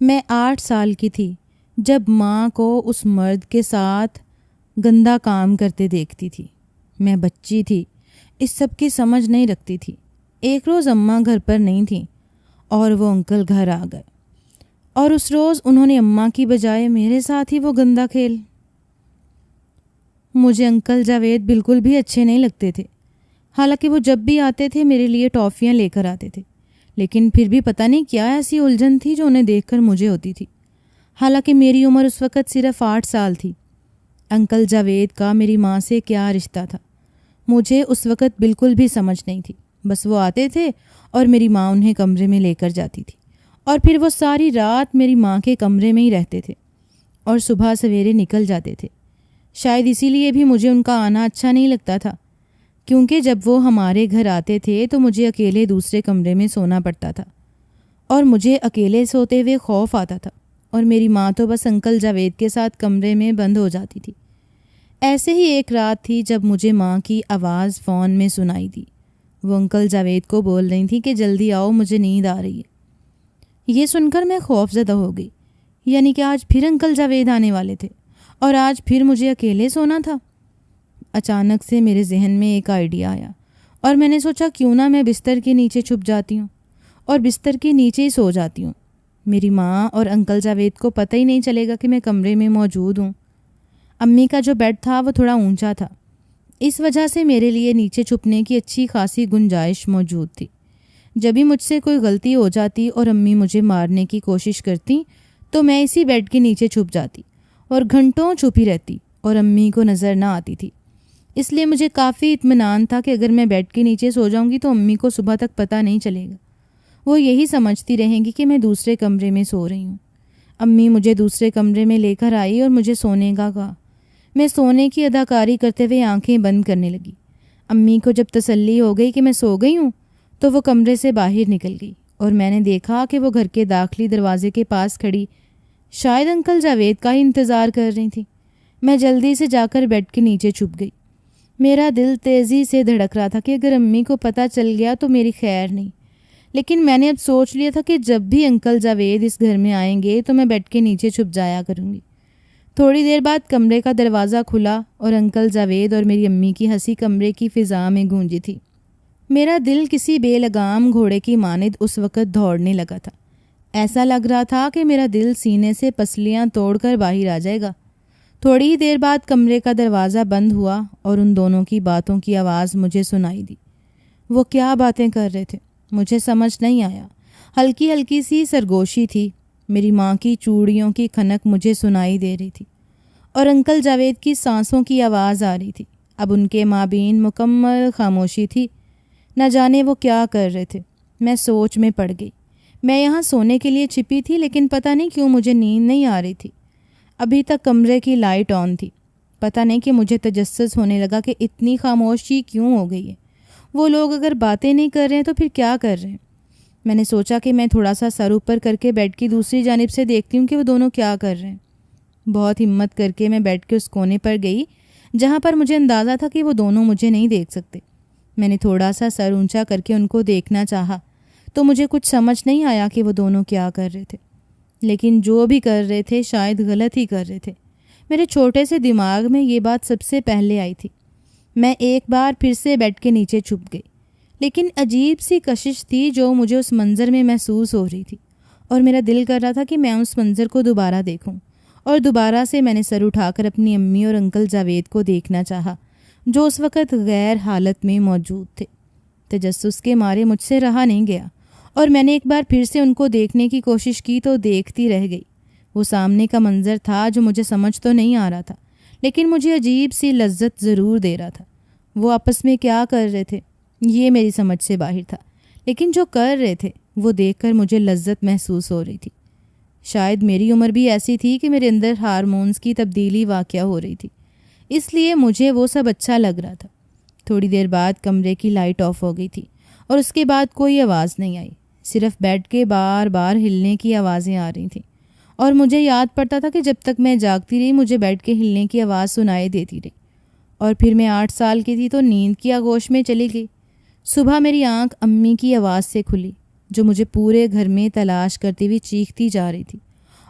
میں 8 سال کی تھی جب ماں کو اس مرد کے ساتھ گندا کام کرتے دیکھتی تھی۔ میں بچی تھی، اس سب کی سمجھ نہیں رکھتی تھی۔ ایک روز اماں گھر پر نہیں تھیں اور وہ انکل گھر آ گئے، اور اس روز انہوں نے اماں کی بجائے میرے ساتھ ہی وہ گندا کھیل۔ مجھے انکل جاوید بالکل بھی اچھے نہیں لگتے تھے، حالانکہ وہ جب بھی آتے تھے میرے لیے ٹافیاں لے کر آتے تھے، لیکن پھر بھی پتہ نہیں کیا ایسی الجھن تھی جو انہیں دیکھ کر مجھے ہوتی تھی، حالانکہ میری عمر اس وقت صرف 8 سال تھی۔ انکل جاوید کا میری ماں سے کیا رشتہ تھا مجھے اس وقت بالکل بھی سمجھ نہیں تھی۔ بس وہ آتے تھے اور میری ماں انہیں کمرے میں لے کر جاتی تھی، اور پھر وہ ساری رات میری ماں کے کمرے میں ہی رہتے تھے اور صبح سویرے نکل جاتے تھے۔ شاید اسی لیے بھی مجھے ان کا آنا اچھا نہیں لگتا تھا، کیونکہ جب وہ ہمارے گھر آتے تھے تو مجھے اکیلے دوسرے کمرے میں سونا پڑتا تھا، اور مجھے اکیلے سوتے ہوئے خوف آتا تھا، اور میری ماں تو بس انکل جاوید کے ساتھ کمرے میں بند ہو جاتی تھی۔ ایسے ہی ایک رات تھی جب مجھے ماں کی آواز فون میں سنائی دی۔ وہ انکل جاوید کو بول رہی تھی کہ جلدی آؤ، مجھے نیند آ رہی ہے۔ یہ سن کر میں خوف زدہ ہو گئی، یعنی کہ آج پھر انکل جاوید آنے والے تھے اور آج پھر مجھے اکیلے سونا تھا۔ اچانک سے میرے ذہن میں ایک آئیڈیا آیا، اور میں نے سوچا کیوں نہ میں بستر کے نیچے چھپ جاتی ہوں اور بستر کے نیچے ہی سو جاتی ہوں۔ میری ماں اور انکل جاوید کو پتہ ہی نہیں چلے گا کہ میں کمرے میں موجود ہوں۔ امی کا جو بیڈ تھا وہ تھوڑا اونچا تھا، اس وجہ سے میرے لیے نیچے چھپنے کی اچھی خاصی گنجائش موجود تھی۔ جب بھی مجھ سے کوئی غلطی ہو جاتی اور امی مجھے مارنے کی کوشش کرتی تو میں اسی بیڈ کے نیچے چھپ جاتی اور گھنٹوں چھپی رہتی اور امی کو نظر نہ آتی تھی۔ اس لیے مجھے کافی اطمینان تھا کہ اگر میں بیڈ کے نیچے سو جاؤں گی تو امی کو صبح تک پتہ نہیں چلے گا، وہ یہی سمجھتی رہیں گی کہ میں دوسرے کمرے میں سو رہی ہوں۔ امی مجھے دوسرے کمرے میں لے کر آئی اور مجھے سونے کا کہا۔ میں سونے کی اداکاری کرتے ہوئے آنکھیں بند کرنے لگی۔ امی کو جب تسلی ہو گئی کہ میں سو گئی ہوں تو وہ کمرے سے باہر نکل گئی، اور میں نے دیکھا کہ وہ گھر کے داخلی دروازے کے پاس کھڑی شاید انکل جاوید کا ہی انتظار کر رہی تھی۔ میں جلدی سے جا کر بیڈ کے نیچے چھپ گئی۔ میرا دل تیزی سے دھڑک رہا تھا کہ اگر امی کو پتہ چل گیا تو میری خیر نہیں، لیکن میں نے اب سوچ لیا تھا کہ جب بھی انکل جاوید اس گھر میں آئیں گے تو میں بیڈ کے نیچے چھپ جایا کروں گی۔ تھوڑی دیر بعد کمرے کا دروازہ کھلا اور انکل جاوید اور میری امی کی ہنسی کمرے کی فضا میں گونجی تھی۔ میرا دل کسی بے لگام گھوڑے کی مانند اس وقت دوڑنے لگا تھا۔ ایسا لگ رہا تھا کہ میرا دل سینے سے پسلیاں توڑ کر باہر آ جائے گا۔ تھوڑی ہی دیر بعد کمرے کا دروازہ بند ہوا اور ان دونوں کی باتوں کی آواز مجھے سنائی دی۔ وہ کیا باتیں کر رہے تھے مجھے سمجھ نہیں آیا۔ ہلکی ہلکی سی سرگوشی تھی۔ میری ماں کی چوڑیوں کی کھنک مجھے سنائی دے رہی تھی، اور انکل جاوید کی سانسوں کی آواز آ رہی تھی۔ اب ان کے مابین مکمل خاموشی تھی۔ نہ جانے وہ کیا کر رہے تھے۔ میں سوچ میں پڑ گئی۔ میں یہاں سونے کے لیے چھپی تھی، لیکن پتہ نہیں کیوں مجھے نیند نہیں آ رہی تھی۔ ابھی تک کمرے کی لائٹ آن تھی۔ پتہ نہیں کہ مجھے تجسس ہونے لگا کہ اتنی خاموشی کیوں ہو گئی ہے۔ وہ لوگ اگر باتیں نہیں کر رہے ہیں تو پھر کیا کر رہے ہیں؟ میں نے سوچا کہ میں تھوڑا سا سر اوپر کر کے بیڈ کی دوسری جانب سے دیکھتی ہوں کہ وہ دونوں کیا کر رہے ہیں۔ بہت ہمت کر کے میں بیڈ کے اس کونے پر گئی جہاں پر مجھے اندازہ تھا کہ وہ دونوں مجھے نہیں دیکھ سکتے۔ میں نے تھوڑا سا سر اونچا کر کے ان کو دیکھنا چاہا تو مجھے کچھ سمجھ نہیں آیا کہ وہ دونوں کیا کر رہے تھے، لیکن جو بھی کر رہے تھے شاید غلط ہی کر رہے تھے۔ میرے چھوٹے سے دماغ میں یہ بات سب سے پہلے آئی تھی۔ میں ایک بار پھر سے بیڈ کے نیچے چھپ گئی، لیکن عجیب سی کشش تھی جو مجھے اس منظر میں محسوس ہو رہی تھی، اور میرا دل کر رہا تھا کہ میں اس منظر کو دوبارہ دیکھوں، اور دوبارہ سے میں نے سر اٹھا کر اپنی امی اور انکل جاوید کو دیکھنا چاہا جو اس وقت غیر حالت میں موجود تھے۔ تجسس کے مارے مجھ سے رہا نہیں گیا، اور میں نے ایک بار پھر سے ان کو دیکھنے کی کوشش کی تو دیکھتی رہ گئی۔ وہ سامنے کا منظر تھا جو مجھے سمجھ تو نہیں آ رہا تھا، لیکن مجھے عجیب سی لذت ضرور دے رہا تھا۔ وہ آپس میں کیا کر رہے تھے یہ میری سمجھ سے باہر تھا، لیکن جو کر رہے تھے وہ دیکھ کر مجھے لذت محسوس ہو رہی تھی۔ شاید میری عمر بھی ایسی تھی کہ میرے اندر ہارمونز کی تبدیلی واقع ہو رہی تھی، اس لیے مجھے وہ سب اچھا لگ رہا تھا۔ تھوڑی دیر بعد کمرے کی لائٹ آف ہو گئی تھی، اور اس کے بعد کوئی آواز نہیں آئی، صرف بیڈ کے بار بار ہلنے کی آوازیں آ رہی تھیں، اور مجھے یاد پڑتا تھا کہ جب تک میں جاگتی رہی مجھے بیڈ کے ہلنے کی آواز سنائی دیتی رہی، اور پھر میں 8 سال کی تھی تو نیند کی آغوش میں چلی گئی۔ صبح میری آنکھ امی کی آواز سے کھلی جو مجھے پورے گھر میں تلاش کرتی ہوئی چیختی جا رہی تھی،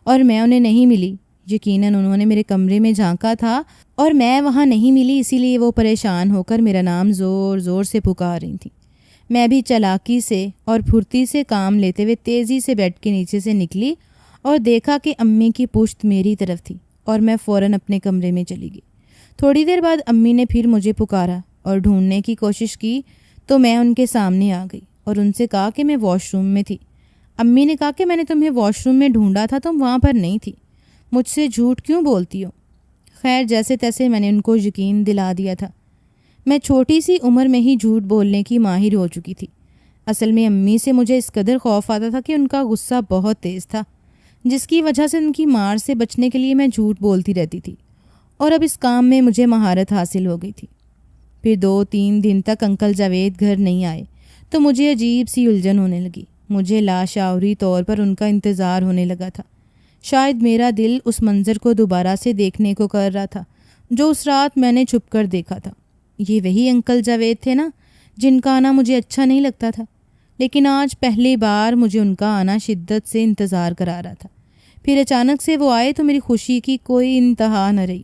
اور میں انہیں نہیں ملی۔ یقیناً انہوں نے میرے کمرے میں جھانکا تھا اور میں وہاں نہیں ملی، اسی لیے وہ پریشان ہو کر میرا نام زور زور سے پکار رہی تھیں۔ میں بھی چالاکی سے اور پھرتی سے کام لیتے ہوئے تیزی سے بیڈ کے نیچے سے نکلی اور دیکھا کہ امی کی پشت میری طرف تھی اور میں فوراً اپنے کمرے میں چلی گئی۔ تھوڑی دیر بعد امی نے پھر مجھے پکارا اور ڈھونڈنے کی کوشش کی تو میں ان کے سامنے آ گئی اور ان سے کہا کہ میں واش روم میں تھی۔ امی نے کہا کہ میں نے تمہیں واش روم میں ڈھونڈا تھا، تم وہاں پر نہیں تھی، مجھ سے جھوٹ کیوں بولتی ہو؟ خیر جیسے تیسے میں نے ان کو یقین دلا دیا تھا۔ میں چھوٹی سی عمر میں ہی جھوٹ بولنے کی ماہر ہو چکی تھی۔ اصل میں امی سے مجھے اس قدر خوف آتا تھا کہ ان کا غصہ بہت تیز تھا، جس کی وجہ سے ان کی مار سے بچنے کے لیے میں جھوٹ بولتی رہتی تھی، اور اب اس کام میں مجھے مہارت حاصل ہو گئی تھی۔ پھر 2-3 دن تک انکل جاوید گھر نہیں آئے تو مجھے عجیب سی الجھن ہونے لگی۔ مجھے لاشعوری طور پر ان کا انتظار ہونے لگا تھا۔ شاید میرا دل اس منظر کو دوبارہ سے دیکھنے کو کر رہا تھا جو اس رات میں نے چھپ کر دیکھا تھا۔ یہ وہی انکل جاوید تھے نا جن کا آنا مجھے اچھا نہیں لگتا تھا، لیکن آج پہلی بار مجھے ان کا آنا شدت سے انتظار کرا رہا تھا۔ پھر اچانک سے وہ آئے تو میری خوشی کی کوئی انتہا نہ رہی۔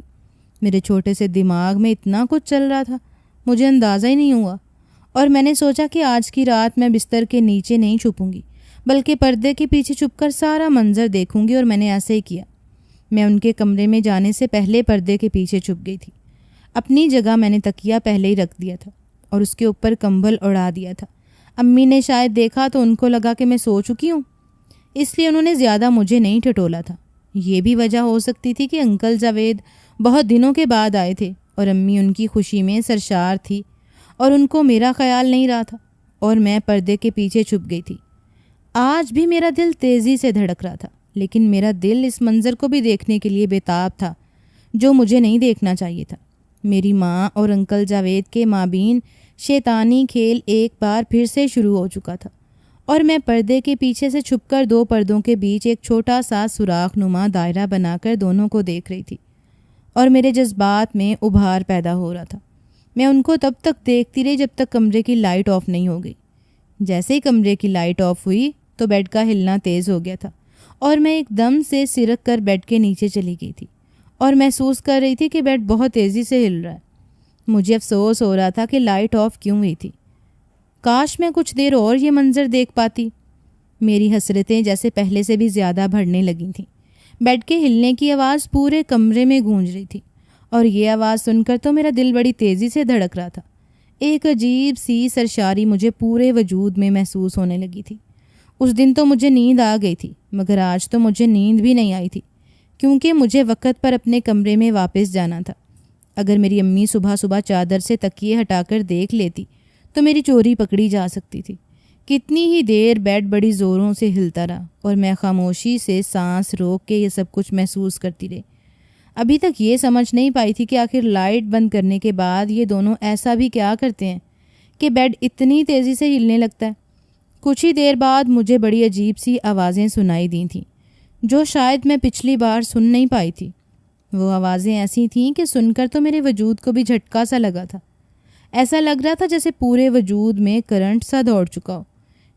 میرے چھوٹے سے دماغ میں اتنا کچھ چل رہا تھا، مجھے اندازہ ہی نہیں ہوا، اور میں نے سوچا کہ آج کی رات میں بستر کے نیچے نہیں چھپوں گی بلکہ پردے کے پیچھے چھپ کر سارا منظر دیکھوں گی، اور میں نے ایسے ہی کیا۔ میں ان کے کمرے میں جانے سے پہلے پردے کے پیچھے چھپ گئی تھی۔ اپنی جگہ میں نے تکیہ پہلے ہی رکھ دیا تھا اور اس کے اوپر کمبل اڑا دیا تھا۔ امی نے شاید دیکھا تو ان کو لگا کہ میں سو چکی ہوں، اس لیے انہوں نے زیادہ مجھے نہیں ٹٹولا تھا۔ یہ بھی وجہ ہو سکتی تھی کہ انکل جاوید بہت دنوں کے بعد آئے تھے اور امی ان کی خوشی میں سرشار تھی اور ان کو میرا خیال نہیں رہا تھا، اور میں پردے کے پیچھے چھپ گئی تھی۔ آج بھی میرا دل تیزی سے دھڑک رہا تھا، لیکن میرا دل اس منظر کو بھی دیکھنے کے لیے بےتاب تھا جو مجھے نہیں دیکھنا چاہیے تھا۔ میری ماں اور انکل جاوید کے مابین شیطانی کھیل ایک بار پھر سے شروع ہو چکا تھا، اور میں پردے کے پیچھے سے چھپ کر 2 پردوں کے بیچ ایک چھوٹا سا سوراخ نما دائرہ بنا کر دونوں کو دیکھ رہی تھی، اور میرے جذبات میں ابھار پیدا ہو رہا تھا۔ میں ان کو تب تک دیکھتی رہی جب تک کمرے کی لائٹ آف نہیں ہو گئی۔ جیسے ہی کمرے کی لائٹ آف ہوئی تو بیڈ کا ہلنا تیز ہو گیا تھا، اور میں ایک دم سے سرک کر بیڈ کے نیچے چلی گئی تھی اور محسوس کر رہی تھی کہ بیڈ بہت تیزی سے ہل رہا ہے۔ مجھے افسوس ہو رہا تھا کہ لائٹ آف کیوں ہوئی تھی۔ کاش میں کچھ دیر اور یہ منظر دیکھ پاتی۔ میری حسرتیں جیسے پہلے سے بھی زیادہ بڑھنے لگی تھیں۔ بیڈ کے ہلنے کی آواز پورے کمرے میں گونج رہی تھی، اور یہ آواز سن کر تو میرا دل بڑی تیزی سے دھڑک رہا تھا۔ ایک عجیب سی سرشاری مجھے پورے وجود میں محسوس ہونے لگی تھی۔ اس دن تو مجھے نیند آ گئی تھی، مگر آج تو مجھے نیند بھی نہیں آئی تھی، کیونکہ مجھے وقت پر اپنے کمرے میں واپس جانا تھا۔ اگر میری امی صبح صبح چادر سے تکیے ہٹا کر دیکھ لیتی تو میری چوری پکڑی جا سکتی تھی۔ کتنی ہی دیر بیڈ بڑی زوروں سے ہلتا رہا اور میں خاموشی سے سانس روک کے یہ سب کچھ محسوس کرتی رہی۔ ابھی تک یہ سمجھ نہیں پائی تھی کہ آخر لائٹ بند کرنے کے بعد یہ دونوں ایسا بھی کیا کرتے ہیں کہ بیڈ اتنی تیزی سے ہلنے لگتا ہے۔ کچھ ہی دیر بعد مجھے بڑی عجیب سی آوازیں سنائی دی تھیں جو شاید میں پچھلی بار سن نہیں پائی تھی۔ وہ آوازیں ایسی تھیں کہ سن کر تو میرے وجود کو بھی جھٹکا سا لگا تھا۔ ایسا لگ رہا تھا جیسے پورے وجود میں کرنٹ سا دوڑ چکا ہو۔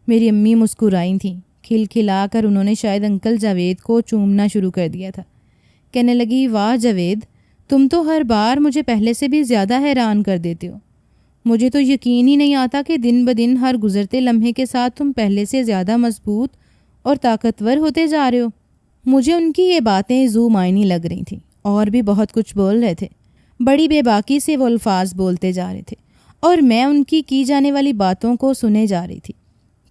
میری امی مسکرائی تھیں، کھل کھلا کر انہوں نے شاید انکل جاوید کو چومنا شروع کر دیا تھا۔ کہنے لگی، واہ جاوید، تم تو ہر بار مجھے پہلے سے بھی زیادہ حیران کر دیتے ہو۔ مجھے تو یقین ہی نہیں آتا کہ دن بدن ہر گزرتے لمحے کے ساتھ تم پہلے سے زیادہ مضبوط اور طاقتور ہوتے جا رہے ہو۔ مجھے ان کی یہ باتیں ذو معنی لگ رہی تھیں، اور بھی بہت کچھ بول رہے تھے۔ بڑی بے باکی سے وہ الفاظ بولتے جا رہے تھے اور میں ان کی جانے والی باتوں کو سنے جا رہی تھی۔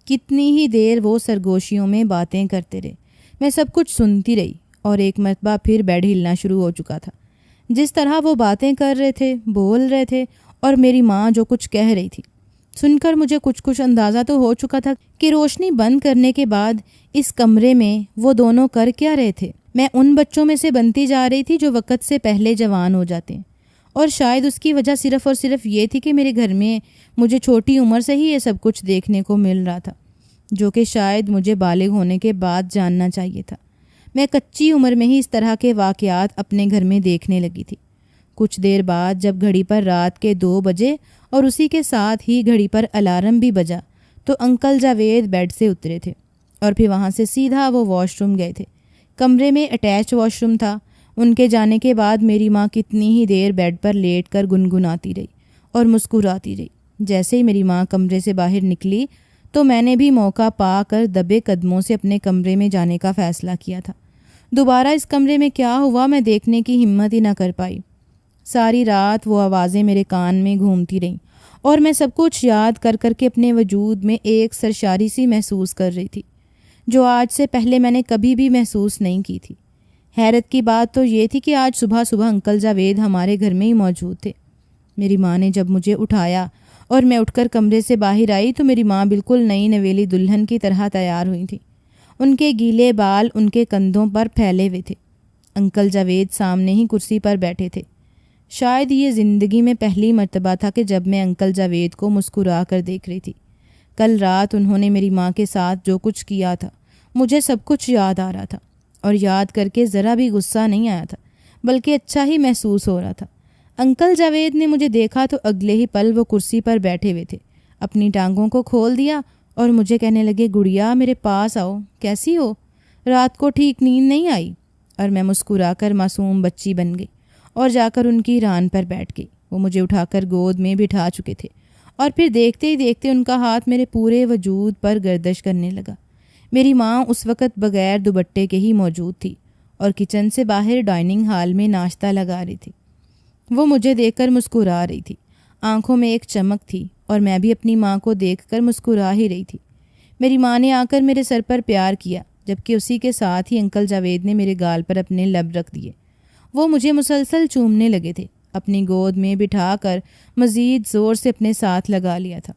کتنی ہی دیر وہ سرگوشیوں میں باتیں کرتے رہے، میں سب کچھ سنتی رہی، اور ایک مرتبہ پھر بیڈ ہلنا شروع ہو چکا تھا۔ جس طرح وہ باتیں کر رہے تھے، بول رہے تھے، اور میری ماں جو کچھ کہہ رہی تھی، سن کر مجھے کچھ اندازہ تو ہو چکا تھا کہ روشنی بند کرنے کے بعد اس کمرے میں وہ دونوں کر کیا رہے تھے۔ میں ان بچوں میں سے بنتی جا رہی تھی جو وقت سے پہلے جوان ہو جاتے ہیں، اور شاید اس کی وجہ صرف اور صرف یہ تھی کہ میرے گھر میں مجھے چھوٹی عمر سے ہی یہ سب کچھ دیکھنے کو مل رہا تھا، جو کہ شاید مجھے بالغ ہونے کے بعد جاننا چاہیے تھا۔ میں کچی عمر میں ہی اس طرح کے واقعات اپنے گھر میں دیکھنے لگی تھی۔ کچھ دیر بعد جب گھڑی پر رات کے 2 بجے اور اسی کے ساتھ ہی گھڑی پر الارم بھی بجا تو انکل جاوید بیڈ سے اترے تھے، اور پھر وہاں سے سیدھا وہ واش روم گئے تھے۔ کمرے میں اٹیچ واش روم تھا۔ ان کے جانے کے بعد میری ماں کتنی ہی دیر بیڈ پر لیٹ کر گنگناتی رہی اور مسکراتی رہی۔ جیسے ہی میری ماں کمرے سے باہر نکلی تو میں نے بھی موقع پا کر دبے قدموں سے اپنے کمرے میں جانے کا فیصلہ کیا تھا۔ دوبارہ اس کمرے میں کیا ہوا میں دیکھنے کی ہمت ہی نہ کر پائی۔ ساری رات وہ آوازیں میرے کان میں گھومتی رہیں اور میں سب کچھ یاد کر کر کے اپنے وجود میں ایک سرشاری سی محسوس کر رہی تھی جو آج سے پہلے میں نے کبھی بھی محسوس نہیں کی تھی۔ حیرت کی بات تو یہ تھی کہ آج صبح صبح انکل جاوید ہمارے گھر میں ہی موجود تھے۔ میری ماں نے جب مجھے اٹھایا اور میں اٹھ کر کمرے سے باہر آئی تو میری ماں بالکل نئی نویلی دلہن کی طرح تیار ہوئی تھی۔ ان کے گیلے بال ان کے کندھوں پر پھیلے ہوئے تھے۔ انکل جاوید سامنے ہی کرسی پر بیٹھے تھے۔ شاید یہ زندگی میں پہلی مرتبہ تھا کہ جب میں انکل جاوید کو مسکرا کر دیکھ رہی تھی۔ کل رات انہوں نے میری ماں کے ساتھ جو کچھ کیا تھا مجھے سب کچھ یاد آ رہا تھا، اور یاد کر کے ذرا بھی غصہ نہیں آیا تھا بلکہ اچھا ہی محسوس ہو رہا تھا۔ انکل جاوید نے مجھے دیکھا تو اگلے ہی پل وہ کرسی پر بیٹھے ہوئے تھے، اپنی ٹانگوں کو کھول دیا اور مجھے کہنے لگے، گڑیا میرے پاس آؤ، کیسی ہو؟ رات کو ٹھیک نیند نہیں آئی؟ اور میں مسکرا کر معصوم بچی بن گئی اور جا کر ان کی ران پر بیٹھ گئی۔ وہ مجھے اٹھا کر گود میں بٹھا چکے تھے اور پھر دیکھتے ہی دیکھتے ان کا ہاتھ میرے پورے وجود پر گردش کرنے لگا۔ میری ماں اس وقت بغیر دوپٹے کے ہی موجود تھی اور کچن سے باہر ڈائننگ ہال میں ناشتہ لگا رہی تھی۔ وہ مجھے دیکھ کر مسکرا رہی تھی، آنکھوں میں ایک چمک تھی اور میں بھی اپنی ماں کو دیکھ کر مسکرا ہی رہی تھی۔ میری ماں نے آ کر میرے سر پر پیار کیا، جبکہ اسی کے ساتھ ہی انکل جاوید نے میرے گال پر اپنے لب رکھ دیے۔ وہ مجھے مسلسل چومنے لگے تھے، اپنی گود میں بٹھا کر مزید زور سے اپنے ساتھ لگا لیا تھا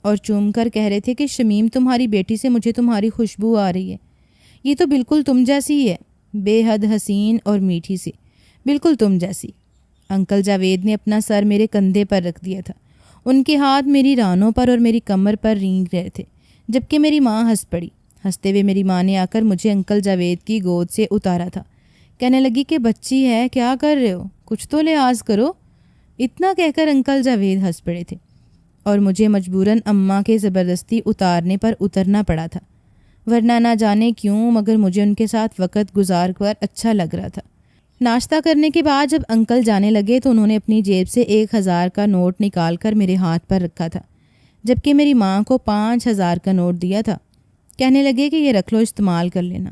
اور چوم کر کہہ رہے تھے کہ شمیم، تمہاری بیٹی سے مجھے تمہاری خوشبو آ رہی ہے، یہ تو بالکل تم جیسی ہی ہے، بے حد حسین اور میٹھی سی، بالکل تم جیسی۔ انکل جاوید نے اپنا سر میرے کندھے پر رکھ دیا تھا، ان کے ہاتھ میری رانوں پر اور میری کمر پر رینگ رہے تھے، جبکہ میری ماں ہنس پڑی۔ ہنستے ہوئے میری ماں نے آ کر مجھے انکل جاوید کی گود سے اتارا تھا، کہنے لگی کہ بچی ہے، کیا کر رہے ہو، کچھ تو لحاظ کرو۔ اتنا کہہ کر انکل جاوید ہنس پڑے تھے اور مجھے مجبوراً اماں کے زبردستی اتارنے پر اترنا پڑا تھا، ورنہ نہ جانے کیوں مگر مجھے ان کے ساتھ وقت گزار کر اچھا لگ رہا تھا۔ ناشتہ کرنے کے بعد جب انکل جانے لگے تو انہوں نے اپنی جیب سے 1000 کا نوٹ نکال کر میرے ہاتھ پر رکھا تھا، جبکہ میری ماں کو 5000 کا نوٹ دیا تھا۔ کہنے لگے کہ یہ رکھ لو، استعمال کر لینا،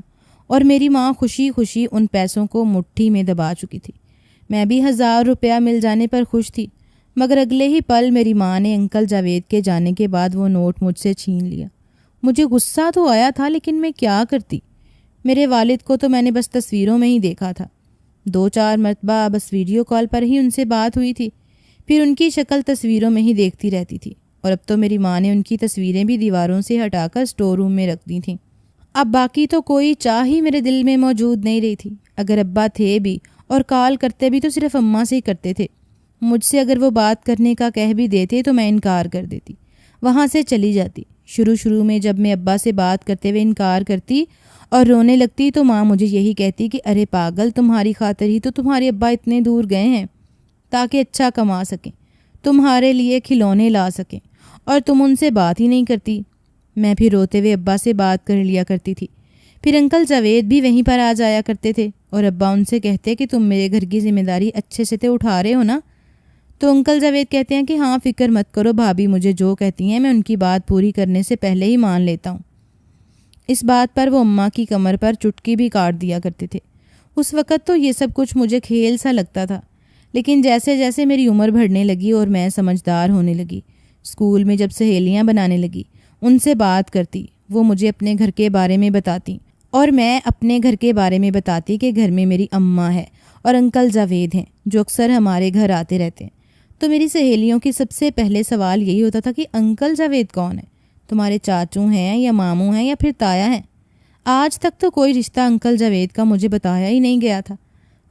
اور میری ماں خوشی خوشی ان پیسوں کو مٹھی میں دبا چکی تھی۔ میں بھی 1000 روپیہ مل جانے پر خوش تھی، مگر اگلے ہی پل میری ماں نے انکل جاوید کے جانے کے بعد وہ نوٹ مجھ سے چھین لیا۔ مجھے غصہ تو آیا تھا لیکن میں کیا کرتی؟ میرے والد کو تو میں نے بس تصویروں میں ہی دیکھا تھا، 2-4 مرتبہ بس ویڈیو کال پر ہی ان سے بات ہوئی تھی، پھر ان کی شکل تصویروں میں ہی دیکھتی رہتی تھی، اور اب تو میری ماں نے ان کی تصویریں بھی دیواروں سے ہٹا کر اسٹور روم میں رکھ دی تھیں۔ اب باقی تو کوئی چاہ ہی میرے دل میں موجود نہیں رہی تھی۔ اگر ابا تھے بھی اور کال کرتے بھی تو صرف اماں سے ہی کرتے تھے۔ مجھ سے اگر وہ بات کرنے کا کہہ بھی دیتے تو میں انکار کر دیتی، وہاں سے چلی جاتی۔ شروع میں جب میں ابا سے بات کرتے ہوئے انکار کرتی اور رونے لگتی تو ماں مجھے یہی کہتی کہ ارے پاگل، تمہاری خاطر ہی تو تمہارے ابا اتنے دور گئے ہیں تاکہ اچھا کما سکیں، تمہارے لیے کھلونے لا سکیں، اور تم ان سے بات ہی نہیں کرتی۔ میں بھی روتے ہوئے ابا سے بات کر لیا کرتی تھی۔ پھر انکل جاوید بھی وہیں پر آ جایا کرتے تھے اور ابا ان سے کہتے کہ تم میرے گھر کی ذمہ داری اچھے سے تو اٹھا رہے ہو نا؟ تو انکل جاوید کہتے ہیں کہ ہاں فکر مت کرو بھابھی، مجھے جو کہتی ہیں میں ان کی بات پوری کرنے سے پہلے ہی مان لیتا ہوں۔ اس بات پر وہ اماں کی کمر پر چٹکی بھی کاٹ دیا کرتے تھے۔ اس وقت تو یہ سب کچھ مجھے کھیل سا لگتا تھا، لیکن جیسے جیسے میری عمر بڑھنے لگی اور میں سمجھدار ہونے لگی، اسکول میں جب سہیلیاں بنانے لگی، ان سے بات کرتی، وہ مجھے اپنے گھر کے بارے میں بتاتی اور میں اپنے گھر کے بارے میں بتاتی کہ گھر میں میری اماں ہے اور انکل جاوید ہیں جو اکثر ہمارے گھر آتے رہتے ہیں، تو میری سہیلیوں کی سب سے پہلے سوال یہی ہوتا تھا کہ انکل جاوید کون ہے؟ تمہارے چاچو ہیں یا ماموں ہیں یا پھر تایا ہیں؟ آج تک تو کوئی رشتہ انکل جاوید کا مجھے بتایا ہی نہیں گیا تھا۔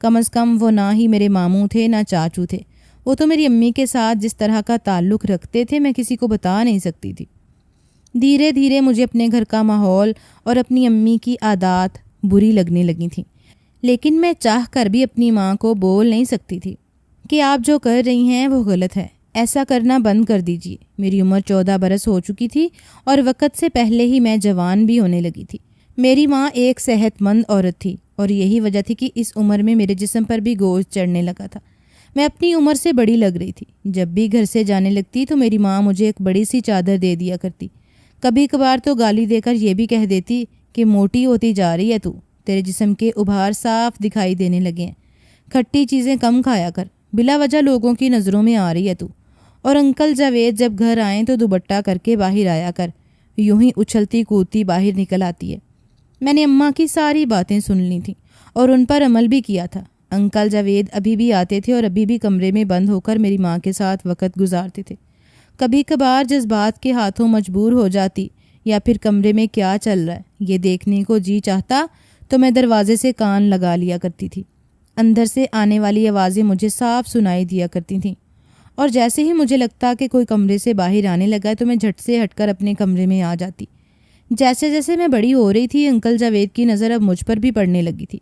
کم از کم وہ نہ ہی میرے ماموں تھے نہ چاچو تھے، وہ تو میری امی کے ساتھ جس طرح کا تعلق رکھتے تھے میں کسی کو بتا نہیں سکتی تھی۔ دھیرے دھیرے مجھے اپنے گھر کا ماحول اور اپنی امی کی عادات بری لگنے لگی تھیں، لیکن میں چاہ کر بھی اپنی ماں کو بول نہیں سکتی تھی کہ آپ جو کر رہی ہیں وہ غلط ہے، ایسا کرنا بند کر دیجیے۔ میری عمر 14 برس ہو چکی تھی اور وقت سے پہلے ہی میں جوان بھی ہونے لگی تھی۔ میری ماں ایک صحت مند عورت تھی اور یہی وجہ تھی کہ اس عمر میں میرے جسم پر بھی گوشت چڑھنے لگا تھا۔ میں اپنی عمر سے بڑی لگ رہی تھی۔ جب بھی گھر سے جانے لگتی تو میری ماں مجھے ایک بڑی سی چادر دے دیا کرتی۔ کبھی کبھار تو گالی دے کر یہ بھی کہہ دیتی کہ موٹی ہوتی جا رہی ہے تو، تیرے جسم کے ابھار صاف دکھائی دینے لگے ہیں، کھٹی چیزیں کم کھایا کر، بلا وجہ لوگوں کی نظروں میں آ رہی ہے تو، اور انکل جاوید جب گھر آئیں تو دوپٹہ کر کے باہر آیا کر، یوں ہی اچھلتی کودتی باہر نکل آتی ہے۔ میں نے اماں کی ساری باتیں سن لی تھیں اور ان پر عمل بھی کیا تھا۔ انکل جاوید ابھی بھی آتے تھے اور ابھی بھی کمرے میں بند ہو کر میری ماں کے ساتھ وقت گزارتے تھے۔ کبھی کبھار جذبات کے ہاتھوں مجبور ہو جاتی یا پھر کمرے میں کیا چل رہا ہے یہ دیکھنے کو جی چاہتا تو میں دروازے سے کان لگا لیا کرتی تھی۔ اندر سے آنے والی آوازیں مجھے صاف سنائی دیا کرتی تھیں، اور جیسے ہی مجھے لگتا کہ کوئی کمرے سے باہر آنے لگا تو میں جھٹ سے ہٹ کر اپنے کمرے میں آ جاتی۔ جیسے جیسے میں بڑی ہو رہی تھی انکل جاوید کی نظر اب مجھ پر بھی پڑنے لگی تھی۔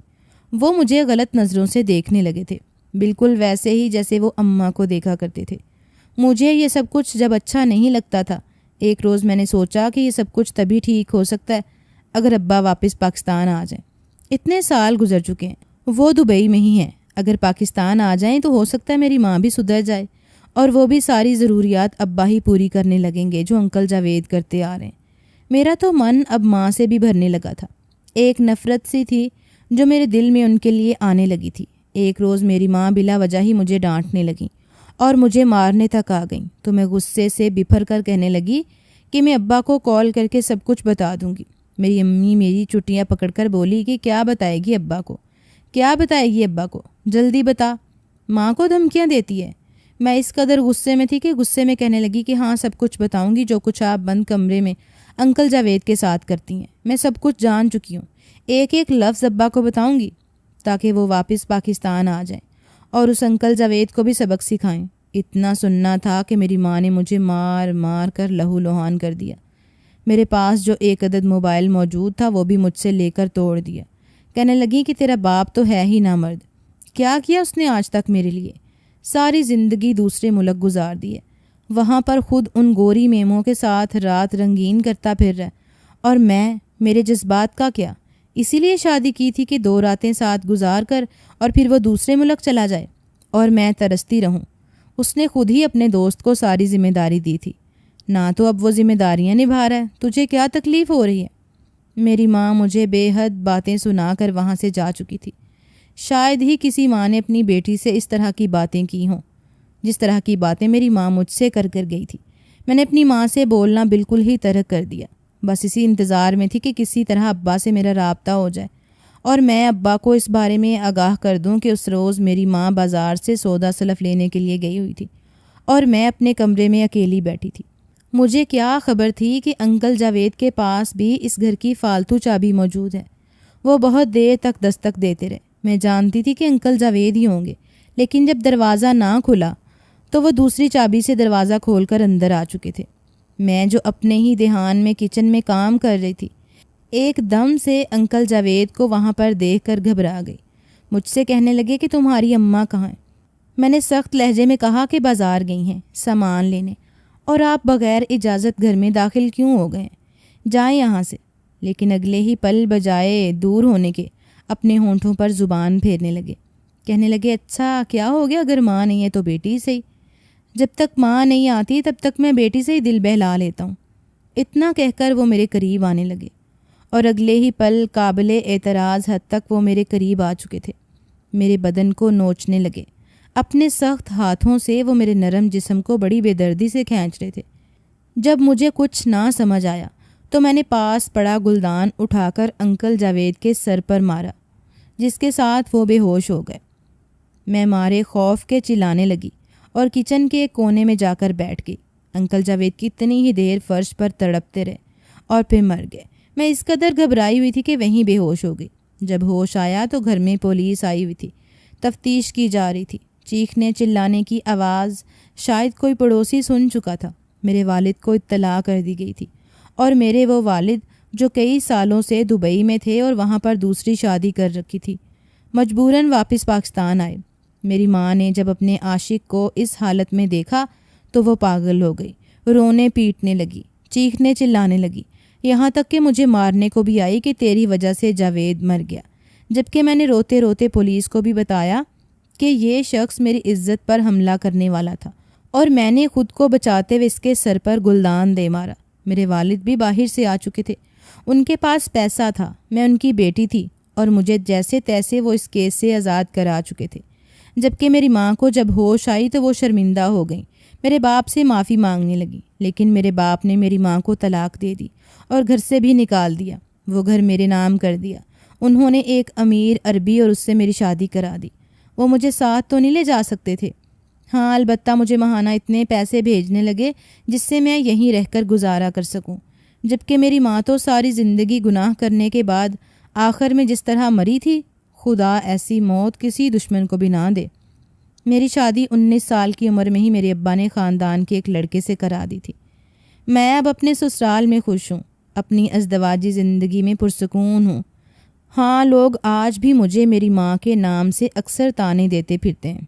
وہ مجھے غلط نظروں سے دیکھنے لگے تھے، بالکل ویسے ہی جیسے وہ اماں کو دیکھا کرتے تھے۔ مجھے یہ سب کچھ جب اچھا نہیں لگتا تھا۔ ایک روز میں نے سوچا کہ یہ سب کچھ تبھی ٹھیک ہو سکتا ہے اگر ابا واپس پاکستان آ جائیں۔ اتنے سال گزر چکے ہیں، وہ دبئی میں ہی ہیں۔ اگر پاکستان آ جائیں تو ہو سکتا ہے میری ماں بھی سدھر جائے اور وہ بھی ساری ضروریات ابا ہی پوری کرنے لگیں گے جو انکل جاوید کرتے آ رہے ہیں۔ میرا تو من اب ماں سے بھی بھرنے لگا تھا۔ ایک نفرت سی تھی جو میرے دل میں ان کے لیے آنے لگی تھی۔ ایک روز میری ماں بلا وجہ ہی مجھے ڈانٹنے لگیں اور مجھے مارنے تک آ گئیں تو میں غصے سے بپھر کر کہنے لگی کہ میں ابا کو کال کر کے سب کچھ بتا دوں گی۔ میری امی میری چٹیاں پکڑ کر بولی کہ کیا بتائے گی ابا کو، کیا بتائے گی ابا کو، جلدی بتا، ماں کو دھمکیاں دیتی ہے۔ میں اس قدر غصے میں تھی کہ غصے میں کہنے لگی کہ ہاں سب کچھ بتاؤں گی جو کچھ آپ بند کمرے میں انکل جاوید کے ساتھ کرتی ہیں۔ میں سب کچھ جان چکی ہوں، ایک ایک لفظ ابا کو بتاؤں گی تاکہ وہ واپس پاکستان آ جائیں اور اس انکل جاوید کو بھی سبق سکھائیں۔ اتنا سننا تھا کہ میری ماں نے مجھے مار مار کر لہو لہان کر دیا۔ میرے پاس جو ایک عدد موبائل موجود تھا وہ بھی مجھ سے لے کر توڑ دیا۔ کہنے لگی کہ تیرا باپ تو ہے ہی نہ مرد، کیا کیا اس نے آج تک میرے لیے؟ ساری زندگی دوسرے ملک گزار دی ہے، وہاں پر خود ان گوری میموں کے ساتھ رات رنگین کرتا پھر رہا ہے، اور میرے جذبات کا کیا؟ اسی لیے شادی کی تھی کہ 2 راتیں ساتھ گزار کر اور پھر وہ دوسرے ملک چلا جائے اور میں ترستی رہوں۔ اس نے خود ہی اپنے دوست کو ساری ذمہ داری دی تھی، نہ تو اب وہ ذمہ داریاں نبھا رہا ہے، تجھے کیا تکلیف ہو رہی ہے؟ میری ماں مجھے بے حد باتیں سنا کر وہاں سے جا چکی تھی۔ شاید ہی کسی ماں نے اپنی بیٹی سے اس طرح کی باتیں کی ہوں جس طرح کی باتیں میری ماں مجھ سے کر گئی تھی۔ میں نے اپنی ماں سے بولنا بالکل ہی ترک کر دیا، بس اسی انتظار میں تھی کہ کسی طرح ابا سے میرا رابطہ ہو جائے اور میں ابا کو اس بارے میں آگاہ کر دوں کہ اس روز میری ماں بازار سے سودا سلف لینے کے لیے گئی ہوئی تھی اور میں اپنے کمرے میں اکیلی بیٹھی تھی۔ مجھے کیا خبر تھی کہ انکل جاوید کے پاس بھی اس گھر کی فالتو چابی موجود ہے۔ وہ بہت دیر تک دستک دیتے رہے۔ میں جانتی تھی کہ انکل جاوید ہی ہوں گے، لیکن جب دروازہ نہ کھلا تو وہ دوسری چابی سے دروازہ کھول کر اندر آ چکے تھے۔ میں جو اپنے ہی دھیان میں کچن میں کام کر رہی تھی، ایک دم سے انکل جاوید کو وہاں پر دیکھ کر گھبرا گئی۔ مجھ سے کہنے لگے کہ تمہاری اماں کہاں ہیں؟ میں نے سخت لہجے میں کہا کہ بازار گئی ہیں سامان لینے، اور آپ بغیر اجازت گھر میں داخل کیوں ہو گئے ہیں؟ جائیں یہاں سے۔ لیکن اگلے ہی پل بجائے دور ہونے کے اپنے ہونٹوں پر زبان پھیرنے لگے۔ کہنے لگے اچھا کیا ہو گیا، اگر ماں نہیں ہے تو بیٹی صحیح، جب تک ماں نہیں آتی تب تک میں بیٹی سے ہی دل بہلا لیتا ہوں۔ اتنا کہہ کر وہ میرے قریب آنے لگے اور اگلے ہی پل قابل اعتراض حد تک وہ میرے قریب آ چکے تھے۔ میرے بدن کو نوچنے لگے، اپنے سخت ہاتھوں سے وہ میرے نرم جسم کو بڑی بے دردی سے کھینچ رہے تھے۔ جب مجھے کچھ نہ سمجھ آیا تو میں نے پاس پڑا گلدان اٹھا کر انکل جاوید کے سر پر مارا، جس کے ساتھ وہ بے ہوش ہو گئے۔ میں مارے خوف کے چلانے لگی اور کچن کے ایک کونے میں جا کر بیٹھ گئی۔ انکل جاوید کتنی ہی دیر فرش پر تڑپتے رہے اور پھر مر گئے۔ میں اس قدر گھبرائی ہوئی تھی کہ وہیں بے ہوش ہو گئی۔ جب ہوش آیا تو گھر میں پولیس آئی ہوئی تھی، تفتیش کی جا رہی تھی۔ چیخنے چلانے کی آواز شاید کوئی پڑوسی سن چکا تھا۔ میرے والد کو اطلاع کر دی گئی تھی اور میرے وہ والد جو کئی سالوں سے دبئی میں تھے اور وہاں پر دوسری شادی کر رکھی تھی، مجبوراً واپس پاکستان آئے۔ میری ماں نے جب اپنے عاشق کو اس حالت میں دیکھا تو وہ پاگل ہو گئی، رونے پیٹنے لگی، چیخنے چلانے لگی، یہاں تک کہ مجھے مارنے کو بھی آئی کہ تیری وجہ سے جاوید مر گیا، جبکہ میں نے روتے روتے پولیس کو بھی بتایا کہ یہ شخص میری عزت پر حملہ کرنے والا تھا اور میں نے خود کو بچاتے ہوئے اس کے سر پر گلدان دے مارا۔ میرے والد بھی باہر سے آ چکے تھے، ان کے پاس پیسہ تھا، میں ان کی بیٹی تھی اور مجھے جیسے تیسے وہ اس کیس سے آزاد کرا چکے تھے۔ جبکہ میری ماں کو جب ہوش آئی تو وہ شرمندہ ہو گئیں، میرے باپ سے معافی مانگنے لگی، لیکن میرے باپ نے میری ماں کو طلاق دے دی اور گھر سے بھی نکال دیا۔ وہ گھر میرے نام کر دیا۔ انہوں نے ایک امیر عربی اور اس سے میری شادی کرا دی۔ وہ مجھے ساتھ تو نہیں لے جا سکتے تھے، ہاں البتہ مجھے ماہانہ اتنے پیسے بھیجنے لگے جس سے میں یہیں رہ کر گزارا کر سکوں، جبکہ میری ماں تو ساری زندگی گناہ کرنے کے بعد آخر میں جس طرح مری تھی، خدا ایسی موت کسی دشمن کو بھی نہ دے۔ میری شادی 19 سال کی عمر میں ہی میرے ابا نے خاندان کے ایک لڑکے سے کرا دی تھی۔ میں اب اپنے سسرال میں خوش ہوں، اپنی ازدواجی زندگی میں پرسکون ہوں۔ ہاں، لوگ آج بھی مجھے میری ماں کے نام سے اکثر طعنے دیتے پھرتے ہیں۔